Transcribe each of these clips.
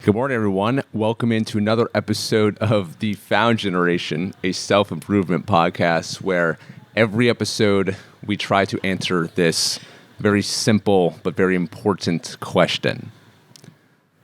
Good morning, everyone. Welcome into another episode of The Found Generation, a self-improvement podcast where every episode we try to answer this very simple but very important question.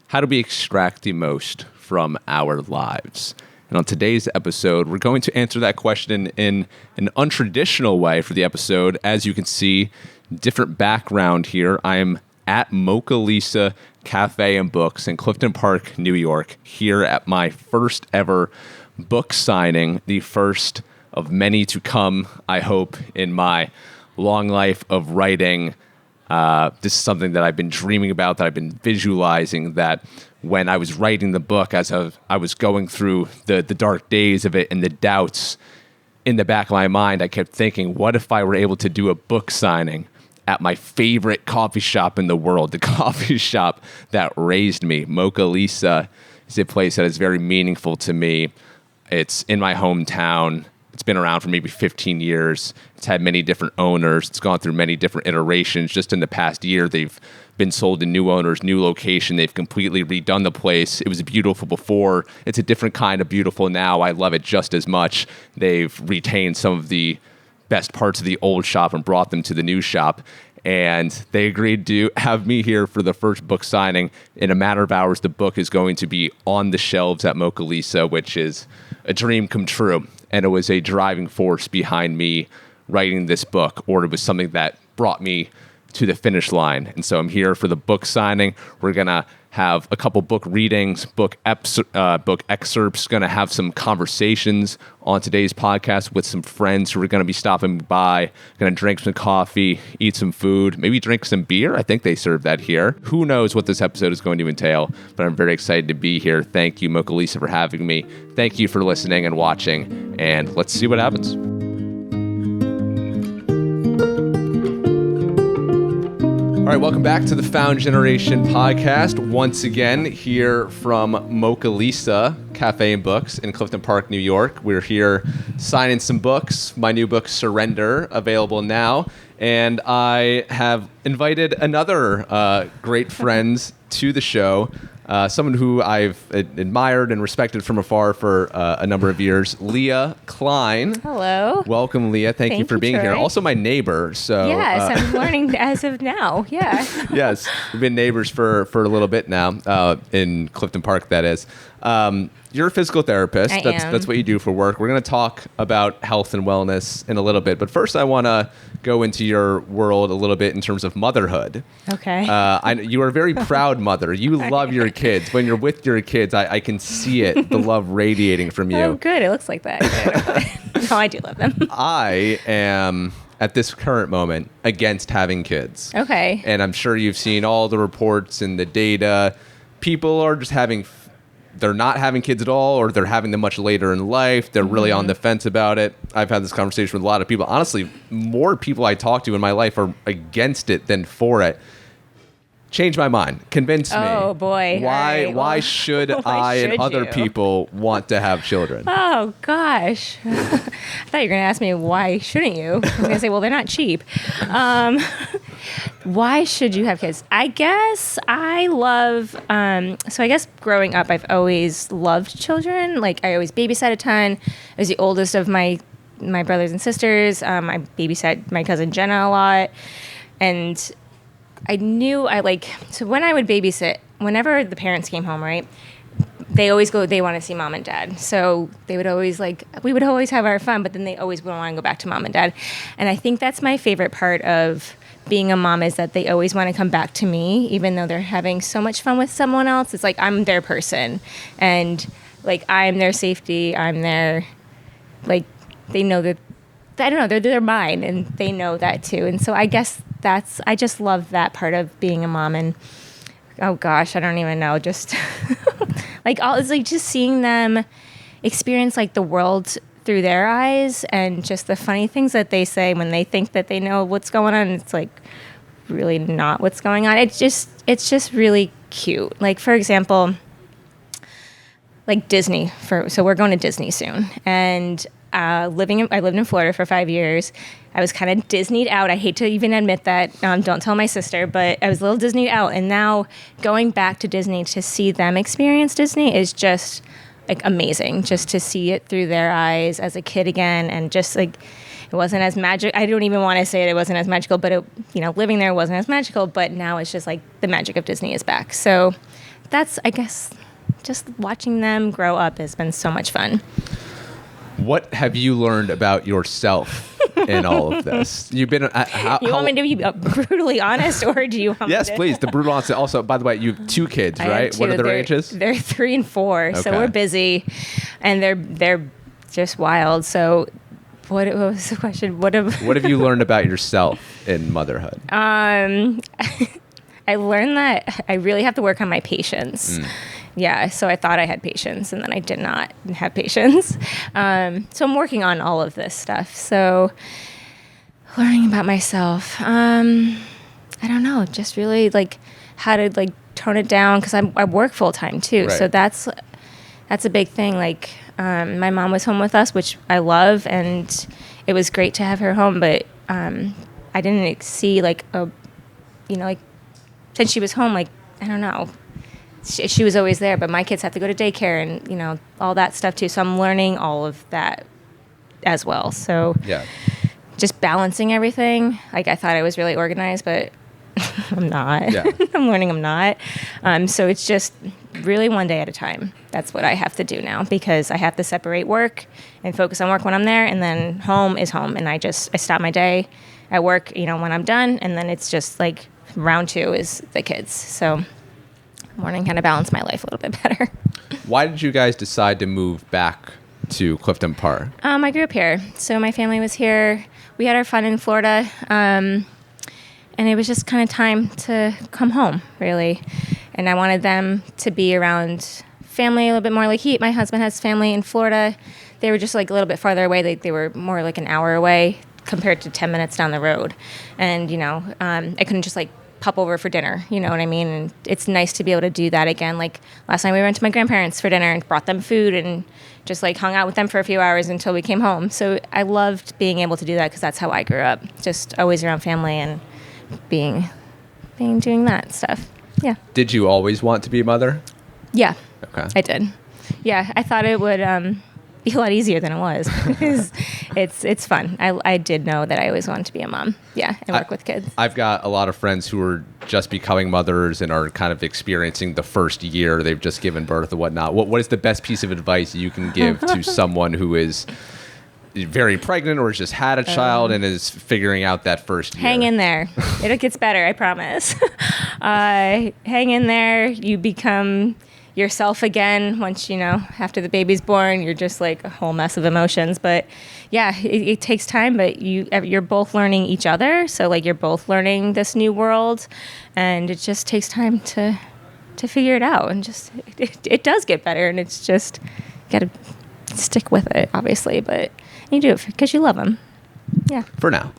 How do we extract the most from our lives? And on today's episode, we're going to answer that question in an untraditional way for the episode. As you can see, different background here. I am at Mocha Caffe and Books in Clifton Park, New York, here at my first ever book signing, the first of many to come, I hope, in my long life of writing. This is something that I've been dreaming about, that I've been visualizing, that when I was writing the book, as I was going through the dark days of it and the doubts in the back of my mind, I kept thinking, what if I were able to do a book signing at my favorite coffee shop in the world, the coffee shop that raised me? Mocha is a place that is very meaningful to me. It's in my hometown. It's been around for maybe 15 years. It's had many different owners. It's gone through many different iterations. Just in the past year, they've been sold to new owners, new location. They've completely redone the place. It was beautiful before. It's a different kind of beautiful now. I love it just as much. They've retained some of the best parts of the old shop and brought them to the new shop. And they agreed to have me here for the first book signing. In a matter of hours, the book is going to be on the shelves at Mocha, which is a dream come true. And it was a driving force behind me writing this book, or it was something that brought me to the finish line. And so I'm here for the book signing. We're going to have a couple book readings, book excerpts, going to have some conversations on today's podcast with some friends who are going to be stopping by, going to drink some coffee, eat some food, maybe drink some beer. I think they serve that here. Who knows what this episode is going to entail, but I'm very excited to be here. Thank you, Mocha, for having me. Thank you for listening and watching, and let's see what happens. All right, welcome back to the Found Generation podcast. Once again, here from Mocha Caffe and Books in Clifton Park, New York. We're here signing some books. My new book, Surrender, available now. And I have invited another great friend to the show, someone who I've admired and respected from afar for a number of years, Leah Klein. Hello. Welcome, Leah. Thank you for being here. Also my neighbor. So yes, I'm learning as of now. Yeah. Yes, we've been neighbors for a little bit now, in Clifton Park, that is. You're a physical therapist. I am. That's what you do for work. We're going to talk about health and wellness in a little bit. But first, I want to go into your world a little bit in terms of motherhood. Okay. You are a very proud mother. You love your kids. When you're with your kids, I can see it, the love radiating from you. Oh, good. It looks like that. No, I do love them. I am, at this current moment, against having kids. Okay. And I'm sure you've seen all the reports and the data. People are just they're not having kids at all, or they're having them much later in life. They're really on the fence about it. I've had this conversation with a lot of people. Honestly, more people I talk to in my life are against it than for it. Change my mind. Convince me. Oh, boy. Why should I and other people want to have children? Oh, gosh. I thought you were going to ask me, why shouldn't you? I was going to say, well, they're not cheap. Why should you have kids? I guess I love, so I guess growing up, I've always loved children. Like, I always babysat a ton. I was the oldest of my brothers and sisters. I babysat my cousin Jenna a lot. And I knew so when I would babysit, whenever the parents came home, right, they always they want to see mom and dad. So they would always we would always have our fun, but then they always would want to go back to mom and dad. And I think that's my favorite part of being a mom, is that they always want to come back to me, even though they're having so much fun with someone else. It's like, I'm their person, and I'm their safety. I'm their, they know that, I don't know, they're mine, and they know that too. And so I guess I just love that part of being a mom. And oh gosh, I don't even know, just it's just seeing them experience the world through their eyes, and just the funny things that they say when they think that they know what's going on. It's really not what's going on. It's just really cute. For example, Disney, so we're going to Disney soon, and I lived in Florida for 5 years. I was kind of Disneyed out. I hate to even admit that. Don't tell my sister, but I was a little Disneyed out. And now going back to Disney to see them experience Disney is just like amazing. Just to see it through their eyes as a kid again, and just like it wasn't as magic. I don't even want to say it wasn't as magical, but living there wasn't as magical. But now it's just like the magic of Disney is back. So that's, I guess, just watching them grow up has been so much fun. What have you learned about yourself in all of this? You've been. You want me to be brutally honest, or do you want Yes, me to? please. The brutal honesty. Also, by the way, you have 2 kids, I have right? 2. What are their ages? They're 3 and 4, so Okay. we're busy, and they're just wild. So, what was the question? What have you learned about yourself in motherhood? I learned that I really have to work on my patience. Yeah, so I thought I had patience, and then I did not have patience. So I'm working on all of this stuff. So learning about myself, I don't know, just really like how to like tone it down, because I work full time too. Right. So that's a big thing. Like my mom was home with us, which I love, and it was great to have her home. But I didn't see like since she was home, like I don't know. She was always there, but my kids have to go to daycare and, all that stuff too. So I'm learning all of that as well. So Yeah. just balancing everything. Like I thought I was really organized, but I'm not. Yeah. I'm learning I'm not. So it's just really one day at a time. That's what I have to do now, because I have to separate work and focus on work when I'm there. And then home is home. And I stop my day at work, when I'm done. And then it's just like round 2 is the kids. So morning kind of balance my life a little bit better. Why did you guys decide to move back to Clifton Park? I grew up here, so my family was here. We had our fun in Florida, and it was just kind of time to come home, really. And I wanted them to be around family a little bit more. Like my husband has family in Florida. They were just like a little bit farther away. They were more like an hour away compared to 10 minutes down the road. And, I couldn't just like pop over for dinner, you know what I mean? And it's nice to be able to do that again. Like last night we went to my grandparents for dinner and brought them food and just like hung out with them for a few hours until we came home. So I loved being able to do that, because that's how I grew up, just always around family and doing that stuff. Yeah. Did you always want to be a mother? Yeah. Okay. I did. Yeah. I thought it would be a lot easier than it was, because it's fun. I did know that I always wanted to be a mom. Yeah. And work with kids. I've got a lot of friends who are just becoming mothers and are kind of experiencing the first year. They've just given birth and whatnot. What is the best piece of advice you can give to someone who is very pregnant or has just had a child and is figuring out that first year? Hang in there. It gets better, I promise. Hang in there. You become yourself again once, after the baby's born. You're just like a whole mess of emotions. But yeah, it takes time, but you're both learning each other. So like you're both learning this new world, and it just takes time to figure it out. And just it does get better, and it's just got to stick with it, obviously, but you do it because you love them. Yeah. For now.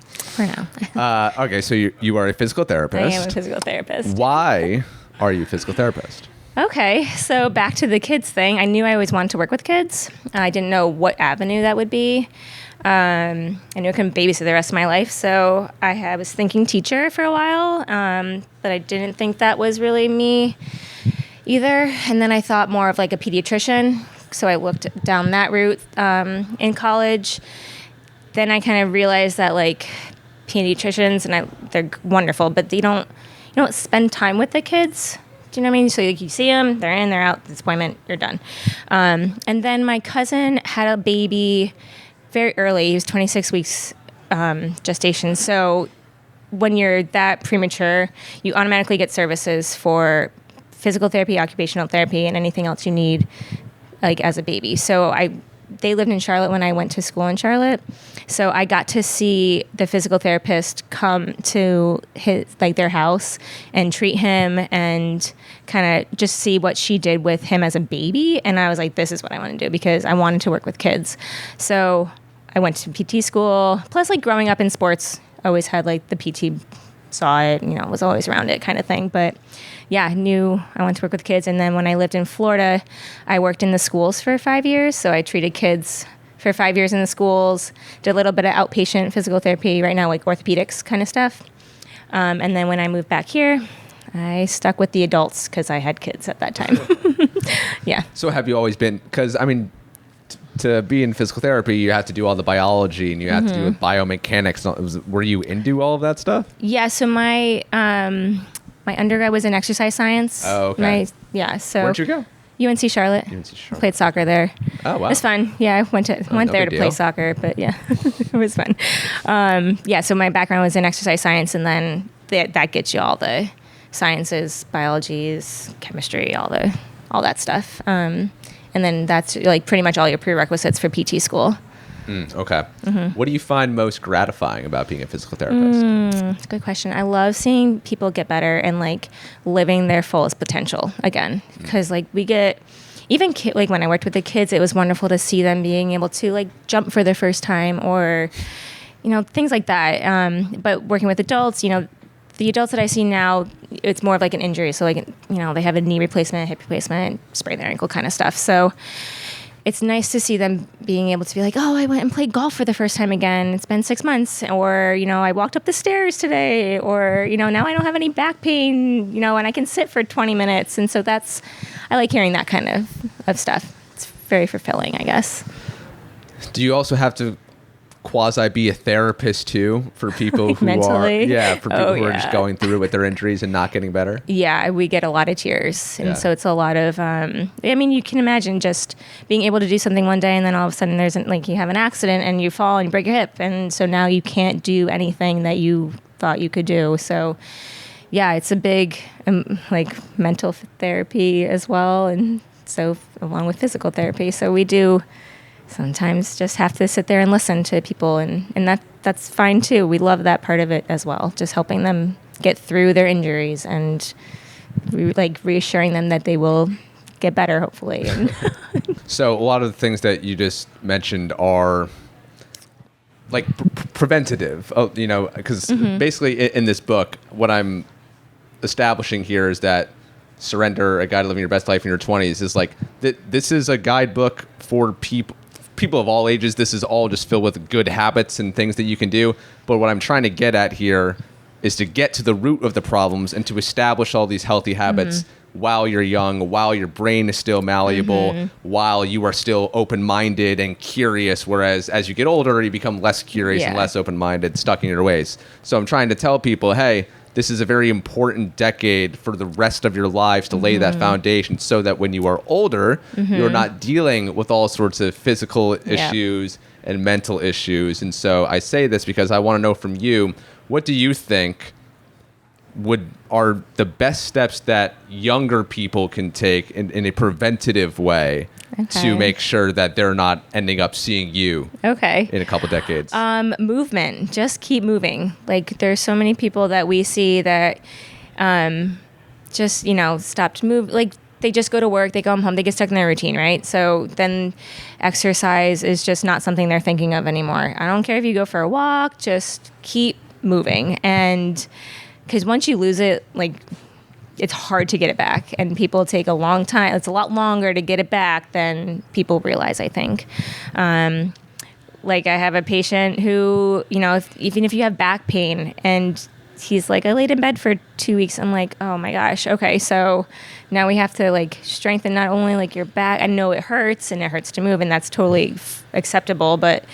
Okay, so you are a physical therapist. I am a physical therapist. Why are you a physical therapist? Okay, so back to the kids thing. I knew I always wanted to work with kids. I didn't know what avenue that would be. I knew I couldn't babysit the rest of my life, so I was thinking teacher for a while, but I didn't think that was really me either. And then I thought more of like a pediatrician, so I looked down that route in college. Then I kind of realized that like pediatricians, and they're wonderful, but you don't spend time with the kids. Do you know what I mean? So like you see them, they're in, they're out, this appointment, you're done. And then my cousin had a baby very early. He was 26 weeks gestation. So when you're that premature, you automatically get services for physical therapy, occupational therapy, and anything else you need like as a baby. So they lived in Charlotte when I went to school in Charlotte. So I got to see the physical therapist come to their house and treat him and kind of just see what she did with him as a baby. And I was like, this is what I want to do, because I wanted to work with kids. So I went to PT school. Plus, like growing up in sports, I always had like the PT, saw it, was always around it kind of thing. But yeah, I knew I wanted to work with kids. And then when I lived in Florida, I worked in the schools for 5 years. So I treated kids for 5 years in the schools, did a little bit of outpatient physical therapy, right now like orthopedics kind of stuff. And then when I moved back here, I stuck with the adults because I had kids at that time. Yeah. So have you always been, because I mean, to be in physical therapy, you have to do all the biology and you have to do biomechanics. Were you into all of that stuff? Yeah. So my undergrad was in exercise science. Oh, okay. So where'd you go? UNC Charlotte. Played soccer there. Oh, wow. It was fun. Yeah, I went there to play soccer, but yeah, it was fun. So my background was in exercise science, and then that gets you all the sciences, biologies, chemistry, all that stuff. And then that's like pretty much all your prerequisites for PT school. Okay. What do you find most gratifying about being a physical therapist? That's a good question. I love seeing people get better and like living their fullest potential again. Because like we get, even like when I worked with the kids, it was wonderful to see them being able to like jump for the first time or, things like that. But working with adults, the adults that I see now, it's more of like an injury. So like, they have a knee replacement, hip replacement, sprain their ankle kind of stuff. So it's nice to see them being able to be like, oh, I went and played golf for the first time again. It's been 6 months. Or, I walked up the stairs today. Or, now I don't have any back pain, and I can sit for 20 minutes. And so I like hearing that kind of stuff. It's very fulfilling, I guess. Do you also have to quasi be a therapist too for people who Mentally? who are just going through with their injuries and not getting better? Yeah, we get a lot of tears. And so it's a lot of, you can imagine just being able to do something one day and then all of a sudden you have an accident and you fall and you break your hip. And so now you can't do anything that you thought you could do. So yeah, it's a big, mental therapy as well. And so along with physical therapy. So we do sometimes just have to sit there and listen to people, and that's fine too. We love that part of it as well, just helping them get through their injuries and reassuring them that they will get better, hopefully. So a lot of the things that you just mentioned are like preventative, because basically in this book, what I'm establishing here is that Surrender, A Guide to Living Your Best Life in Your 20s is like, this is a guidebook for people of all ages. This is all just filled with good habits and things that you can do. But what I'm trying to get at here is to get to the root of the problems and to establish all these healthy habits while you're young, while your brain is still malleable, while you are still open-minded and curious, whereas as you get older, you become less curious and less open-minded, stuck in your ways. So I'm trying to tell people, hey, this is a very important decade for the rest of your lives to lay that foundation so that when you are older, you're not dealing with all sorts of physical issues and mental issues. And so I say this because I want to know from you, what do you think are the best steps that younger people can take in a preventative way to make sure that they're not ending up seeing you in a couple decades? Movement. Just keep moving. Like there's so many people that we see that just, stopped move. Like they just go to work, they go home, they get stuck in their routine, right? So then exercise is just not something they're thinking of anymore. I don't care if you go for a walk, just keep moving. And because once you lose it, it's hard to get it back, and people take a long time. It's a lot longer to get it back than people realize, I think. I have a patient who, even if you have back pain, and he's like, I laid in bed for 2 weeks. I'm like, oh my gosh. Okay. So now we have to strengthen not only your back. I know it hurts and it hurts to move, and that's totally acceptable, but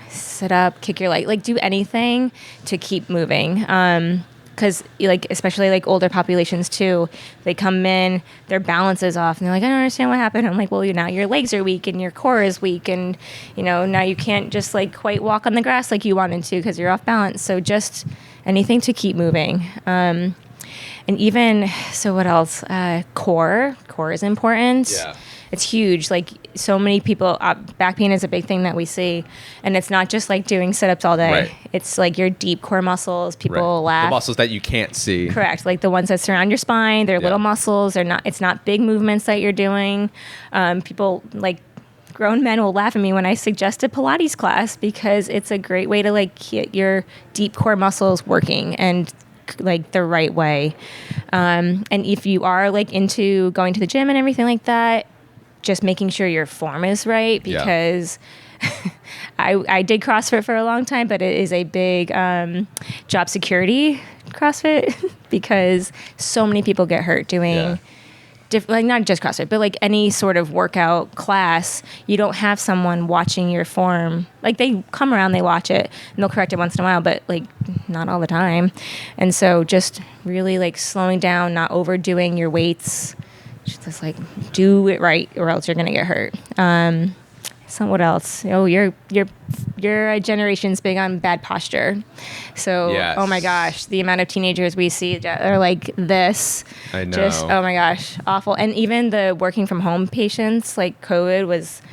sit up, kick your leg, do anything to keep moving. Because especially older populations too, they come in, their balance is off, and they're like, I don't understand what happened. I'm like, well, now your legs are weak and your core is weak, and now you can't just quite walk on the grass like you wanted to because you're off balance. So just anything to keep moving. And even so, what else? Core is important. Yeah. It's huge. So many people, back pain is a big thing that we see. And it's not just doing sit-ups all day. Right. It's your deep core muscles. People laugh. The muscles that you can't see. Correct. The ones that surround your spine. They're little muscles. It's not big movements that you're doing. People, grown men will laugh at me when I suggest a Pilates class because it's a great way to get your deep core muscles working and the right way. And if you are into going to the gym and everything like that, just making sure your form is right, because I did CrossFit for a long time, but it is a big job security CrossFit because so many people get hurt doing like not just CrossFit, but like any sort of workout class. You don't have someone watching your form. Like they come around, they watch it, and they'll correct it once in a while, but like not all the time. And so just really like slowing down, not overdoing your weights. Just like do it right, or else you're gonna get hurt. So what else? Oh, your generation's big on bad posture. So, oh my gosh, the amount of teenagers we see that are like this. I know. Just, oh my gosh, awful. And even the working from home patients, like COVID was,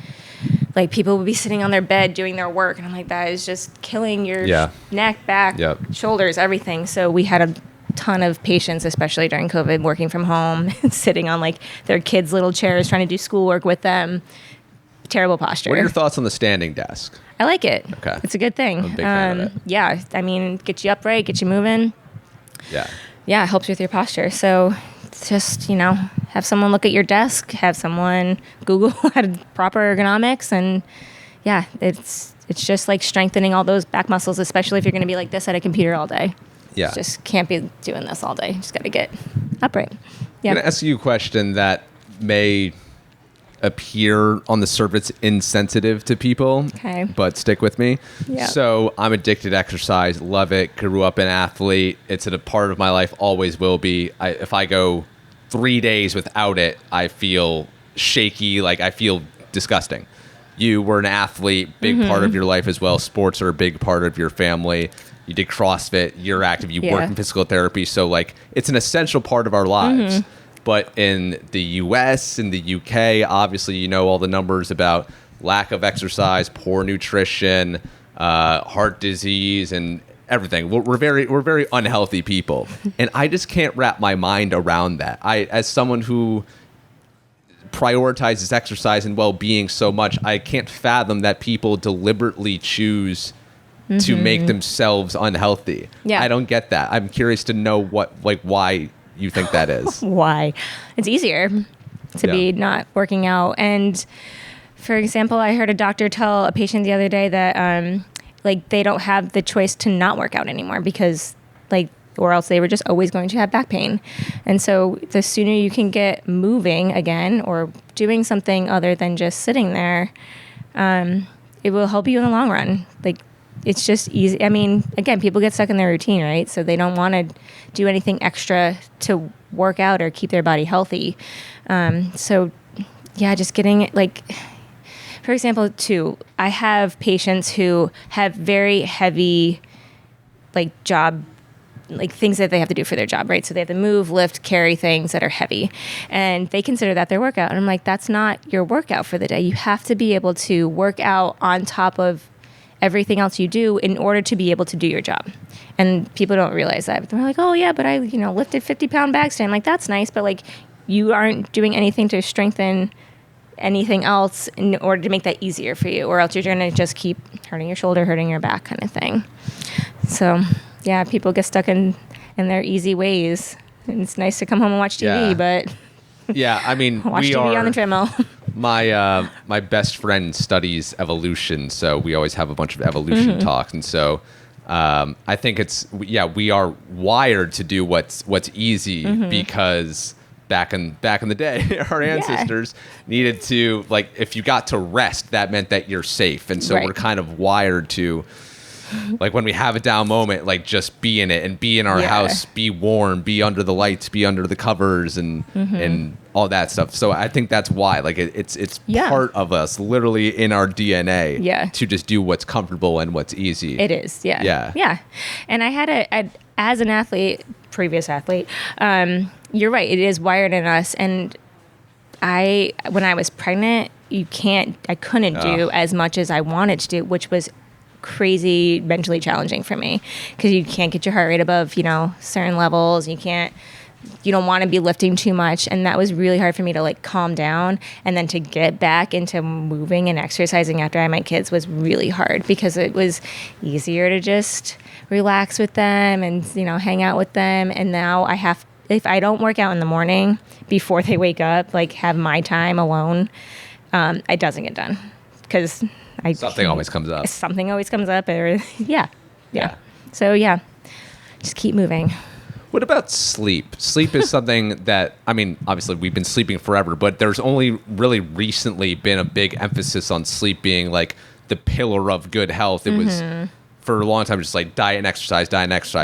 like people would be sitting on their bed doing their work. And I'm like, that is just killing your neck, back, shoulders, everything. So we had a ton of patients, especially during COVID, working from home, sitting on like their kids' little chairs, trying to do schoolwork with them. Terrible posture. What are your thoughts on the standing desk? I like it. Okay. It's a good thing. I'm a big fan of it. Yeah. I mean, get you upright, get you moving. Yeah. Yeah, it helps with your posture. So just, have someone look at your desk, have someone Google how to proper ergonomics, and it's just like strengthening all those back muscles, especially if you're going to be like this at a computer all day. Yeah. Just can't be doing this all day. Just got to get upright. Yeah. I'm going to ask you a question that may appear on the surface insensitive to people, but stick with me. Yeah. So I'm addicted to exercise, love it, grew up an athlete. It's a part of my life, always will be. If I go 3 days without it, I feel shaky, like I feel disgusting. You were an athlete, big part of your life as well. Sports are a big part of your family. You did CrossFit, you're active, you work in physical therapy. So like it's an essential part of our lives. But in the US, in the UK, obviously, all the numbers about lack of exercise, poor nutrition, heart disease, and everything. We're very unhealthy people. And I just can't wrap my mind around that. As someone who prioritizes exercise and well-being so much, I can't fathom that people deliberately choose to make themselves unhealthy. Yeah. I don't get that. I'm curious to know why you think that is. Why? It's easier to be not working out. And for example, I heard a doctor tell a patient the other day that they don't have the choice to not work out anymore because or else they were just always going to have back pain. And so the sooner you can get moving again or doing something other than just sitting there, it will help you in the long run. It's just easy. I mean, again, people get stuck in their routine, right? So they don't want to do anything extra to work out or keep their body healthy. Just getting it, for example, too, I have patients who have very heavy, job, things that they have to do for their job, right? So they have to move, lift, carry things that are heavy. And they consider that their workout. And I'm like, that's not your workout for the day. You have to be able to work out on top of everything else you do in order to be able to do your job. And people don't realize that. But they're like, oh yeah, but I, lifted 50-pound bags today. I'm like, that's nice, but you aren't doing anything to strengthen anything else in order to make that easier for you, or else you're going to just keep hurting your shoulder, hurting your back kind of thing. So yeah, people get stuck in their easy ways. And it's nice to come home and watch TV, but yeah, I mean, watch TV on the treadmill. My best friend studies evolution, so we always have a bunch of evolution talks, and so I think we are wired to do what's easy because back in the day, our ancestors needed to if you got to rest, that meant that you're safe, and so we're kind of wired to. When we have a down moment, just be in it and be in our house, be warm, be under the lights, be under the covers and all that stuff. So I think that's why, it's part of us, literally in our DNA to just do what's comfortable and what's easy. It is. Yeah. Yeah. Yeah. And I had as an athlete, previous athlete, you're right. It is wired in us. And when I was pregnant, I couldn't do as much as I wanted to do, which was crazy mentally challenging for me because you can't get your heart rate above certain levels. You don't want to be lifting too much, and that was really hard for me to calm down, and then to get back into moving and exercising after I had my kids was really hard because it was easier to just relax with them and hang out with them, and now if I don't work out in the morning before they wake up, like have my time alone, it doesn't get done because Something always comes up. Something always comes up, or yeah. So yeah, just keep moving. What about sleep? Sleep is something that, I mean, obviously we've been sleeping forever, but there's only really recently been a big emphasis on sleep being like the pillar of good health. It was for a long time just like diet and exercise.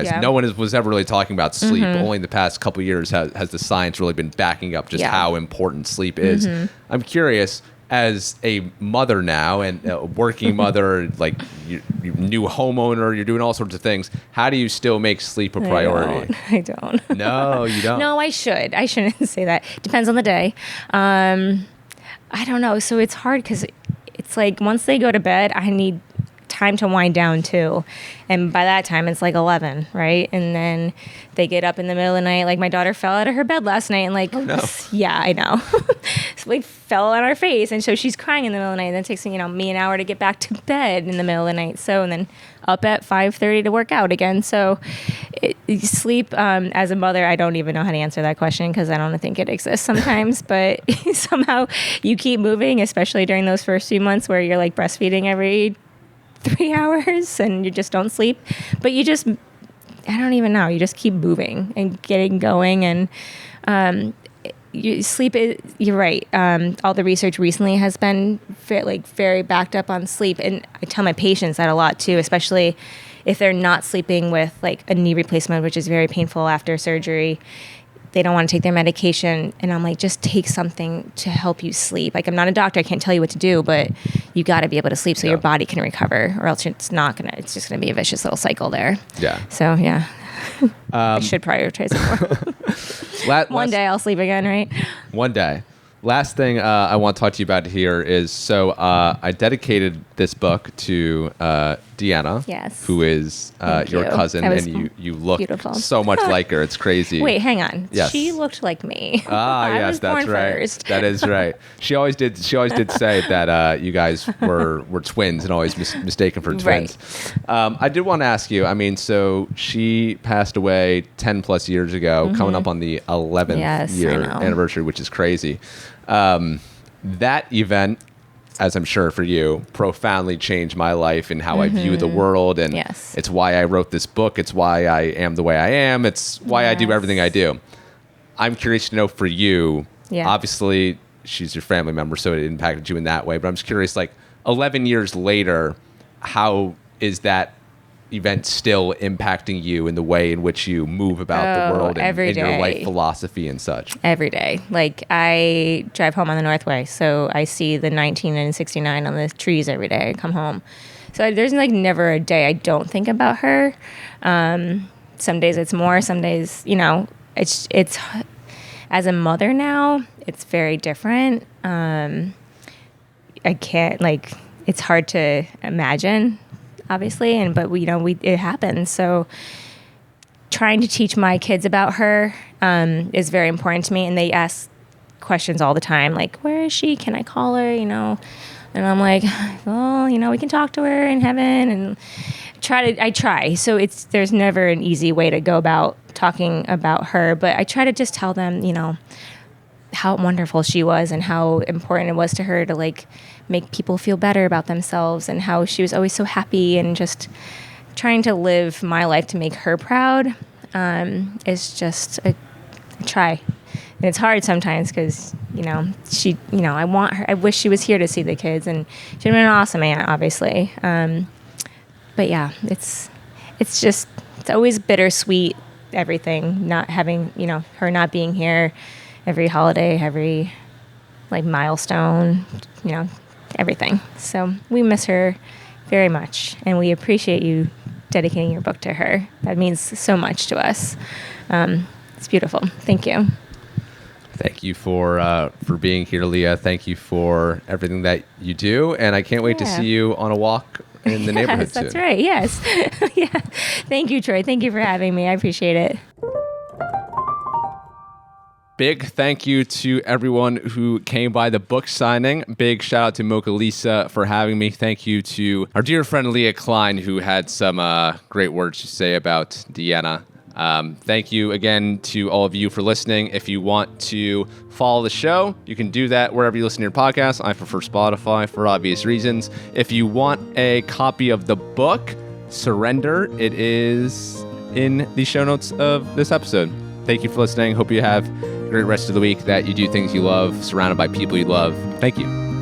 Yeah. No one was ever really talking about sleep. Only in the past couple of years has the science really been backing up just how important sleep is. I'm curious, as a mother now and a working mother, like you new homeowner, you're doing all sorts of things. How do you still make sleep a priority? I don't. No, you don't. No, I should. I shouldn't say that. Depends on the day. I don't know. So it's hard because it's like once they go to bed, I need time to wind down too. And by that time, it's like 11, right? And then they get up in the middle of the night. Like my daughter fell out of her bed last night and like, yeah, I know. So we fell on our face. And so she's crying in the middle of the night. And then it takes me an hour to get back to bed in the middle of the night. So, and then up at 5:30 to work out again. So sleep, as a mother, I don't even know how to answer that question because I don't think it exists sometimes, but somehow you keep moving, especially during those first few months where you're like breastfeeding every 3 hours and you just don't sleep, but I don't even know. You just keep moving and getting going, and you sleep. You're right. All the research recently has been very backed up on sleep, and I tell my patients that a lot too, especially if they're not sleeping with like a knee replacement, which is very painful after surgery. They don't want to take their medication, and I'm like, just take something to help you sleep. Like, I'm not a doctor, I can't tell you what to do, but you got to be able to sleep so your body can recover, or else it's just gonna be a vicious little cycle there. Yeah. So yeah, I should prioritize it more. One day I'll sleep again, right? One day. Last thing I want to talk to you about here is, so I dedicated this book to Deanna, yes, who is your cousin, and you look beautiful. So much like her. It's crazy. Wait, hang on. Yes. She looked like me. Yes, that's right. First. That is right. She always did say that you guys were twins and always mistaken for twins. Right. I did want to ask you. I mean, so she passed away 10 plus years ago, coming up on the 11th year anniversary, which is crazy. That event, as I'm sure for you, profoundly changed my life and how I view the world. And it's why I wrote this book. It's why I am the way I am. It's why I do everything I do. I'm curious to know for you, obviously she's your family member, so it impacted you in that way. But I'm just curious, like 11 years later, how is that event still impacting you in the way in which you move about the world and your life philosophy and such? Every day. Like, I drive home on the Northway, so I see the 19 and 69 on the trees every day. I come home. So there's like never a day I don't think about her. Some days it's more, some days, it's as a mother now, it's very different. I can't, it's hard to imagine, obviously, but it happens. So trying to teach my kids about her is very important to me, and they ask questions all the time, like, where is she? Can I call her? And I'm like, well, we can talk to her in heaven, and I try. So there's never an easy way to go about talking about her, but I try to just tell them, how wonderful she was and how important it was to her to make people feel better about themselves, and how she was always so happy, and just trying to live my life to make her proud is just a try. And it's hard sometimes because, I want her, I wish she was here to see the kids, and she'd been an awesome aunt, obviously. But yeah, it's always bittersweet, everything, not having, her not being here every holiday, every milestone, everything. So we miss her very much, and we appreciate you dedicating your book to her. That means so much to us. It's beautiful. Thank you. Thank you for being here, Leah. Thank you for everything that you do, and I can't wait to see you on a walk in the neighborhood soon. That's right. Yes. Yeah. Thank you, Troy. Thank you for having me. I appreciate it. Big thank you to everyone who came by the book signing. Big shout out to Mocha Lisa for having me. Thank you to our dear friend Leah Klein, who had some great words to say about Deanna. Thank you again to all of you for listening. If you want to follow the show, you can do that wherever you listen to your podcast. I prefer Spotify for obvious reasons. If you want a copy of the book, Surrender, it is in the show notes of this episode. Thank you for listening. Hope you have a great rest of the week, that you do things you love, surrounded by people you love. Thank you.